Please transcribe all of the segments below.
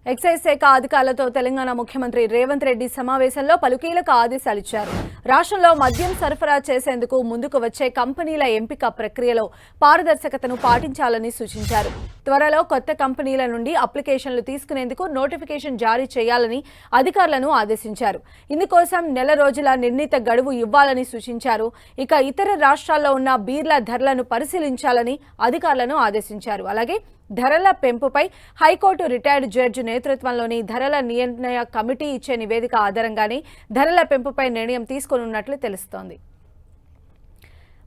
Excise శాఖ అధికారులతో తెలంగాణ ముఖ్యమంత్రి రేవంత్ రెడ్డి సమావేశంలో పలు కీలక ఆదేశాలు ఇచ్చారు. రాష్ట్రంలో మద్యం సరఫరా చేసేందుకు ముందుకు వచ్చే కంపెనీల ఎంపిక ప్రక్రియలో పారదర్శకతను పాటించాలని సూచించారు. త్వరలో కొత్త కంపెనీల నుండి అప్లికేషన్లు తీసుకునేందుకు నోటిఫికేషన్ జారీ చేయాలని అధికారులను ఆదేశించారు. ఇందుకోసం నెల రోజుల నిర్ణీత గడువు ఇవ్వాలని సూచించారు. ఇక ఇతర రాష్ట్రాల్లో ఉన్న బీర్ల ధరలను పరిశీలించాలని అధికారులను ఆదేశించారు. అలాగే ధరల పెంపుపై హైకోర్టు రిటైర్డ్ జడ్జి నేతృత్వంలోని ధరల నిర్ణయ కమిటీ ఇచ్చే నివేదిక ఆధారంగానే ధరల పెంపుపై నిర్ణయం తీసుకోనున్నట్లు తెలుస్తోంది.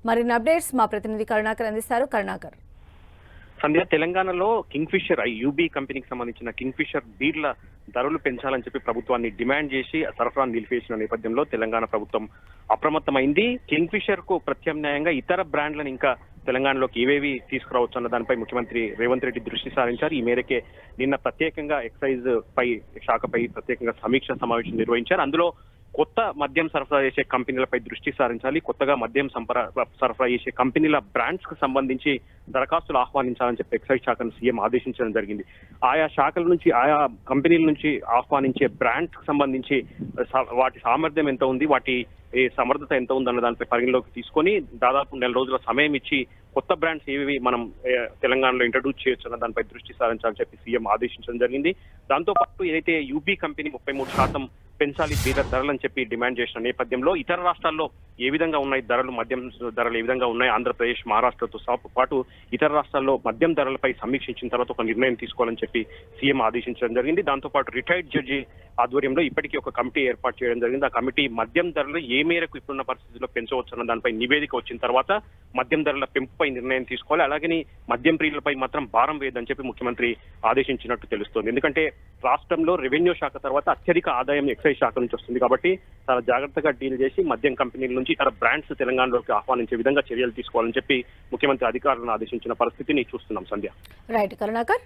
మరిన్ని అప్డేట్స్ మా ప్రతినిధి కరుణాకర్ అందిస్తారు. కరుణాకర్. సంధ్య, తెలంగాణలో కింగ్ఫిషర్ యూబీ కంపెనీకి సంబంధించిన కింగ్ఫిషర్ బీర్ల ధరలు పెంచాలని చెప్పి ప్రభుత్వాన్ని డిమాండ్ చేసి సరఫరా నిలిపేసిన నేపథ్యంలో తెలంగాణ ప్రభుత్వం అప్రమత్తమైంది. కింగ్ఫిషర్ కు ప్రత్యామ్నాయంగా ఇతర బ్రాండ్లను ఇంకా తెలంగాణలోకి ఏవేవి తీసుకురావచ్చు అన్న దానిపై ముఖ్యమంత్రి రేవంత్ రెడ్డి దృష్టి సారించారు. ఈ మేరకే నిన్న ప్రత్యేకంగా ఎక్సైజ్ శాఖపై ప్రత్యేకంగా సమీక్ష సమావేశం నిర్వహించారు. అందులో కొత్త మద్యం సరఫరా చేసే కంపెనీలపై దృష్టి సారించాలి, కొత్తగా మద్యం సరఫరా చేసే కంపెనీల బ్రాండ్స్ కు సంబంధించి దరఖాస్తులు ఆహ్వానించాలని చెప్పి ఎక్సైజ్ శాఖను సీఎం ఆదేశించడం జరిగింది. ఆయా శాఖల నుంచి ఆయా కంపెనీల నుంచి ఆహ్వానించే బ్రాండ్స్ కు సంబంధించి వాటి సామర్థ్యం ఎంత ఉంది, వాటి సమర్థత ఎంత ఉంది అన్న దానిపై పరిగణలోకి తీసుకొని దాదాపు నెల రోజుల సమయం ఇచ్చి కొత్త బ్రాండ్స్ ఏవి మనం తెలంగాణలో ఇంట్రడ్యూస్ చేయొచ్చు అన్న దానిపై దృష్టి సారించాలని చెప్పి సీఎం ఆదేశించడం జరిగింది. దాంతో పాటు ఏదైతే యూపీ కంపెనీ 33% పెంచాలి బీర్ల ధరలని చెప్పి డిమాండ్ చేసిన నేపథ్యంలో ఇతర రాష్ట్రాల్లో ఏ విధంగా ఉన్నాయి ధరలు, మద్యం ధరలు ఏ విధంగా ఉన్నాయి, ఆంధ్రప్రదేశ్, మహారాష్ట్రతో పాటు ఇతర రాష్ట్రాల్లో మద్యం ధరలపై సమీక్షించిన తర్వాత ఒక నిర్ణయం తీసుకోవాలని చెప్పి సీఎం ఆదేశించడం జరిగింది. దాంతో పాటు రిటైర్డ్ జడ్జి ఆధ్వర్యంలో ఇప్పటికీ ఒక కమిటీ ఏర్పాటు చేయడం జరిగింది. ఆ కమిటీ మద్యం ధరలు ఏ మేరకు ఇప్పుడున్న పరిస్థితుల్లో పెంచవచ్చు అన్న దానిపై నివేదిక వచ్చిన తర్వాత మద్యం ధరల పెంపుపై నిర్ణయం తీసుకోవాలి. అలాగని మద్యం ప్రియులపై మాత్రం భారం వేయదని చెప్పి ముఖ్యమంత్రి ఆదేశించినట్టు తెలుస్తోంది. ఎందుకంటే రాష్ట్రంలో రెవెన్యూ శాఖ తర్వాత అత్యధిక ఆదాయం ఎక్సైజ్ శాఖ నుంచి వస్తుంది కాబట్టి చాలా జాగ్రత్తగా డీల్ చేసి మద్యం కంపెనీల నుంచి ఇతర బ్రాండ్స్ తెలంగాణలోకి ఆహ్వానించే విధంగా చర్యలు తీసుకోవాలని చెప్పి ముఖ్యమంత్రి అధికారులను ఆదేశించిన పరిస్థితిని చూస్తున్నాం. సంధ్య. రైట్ కరుణాకర్.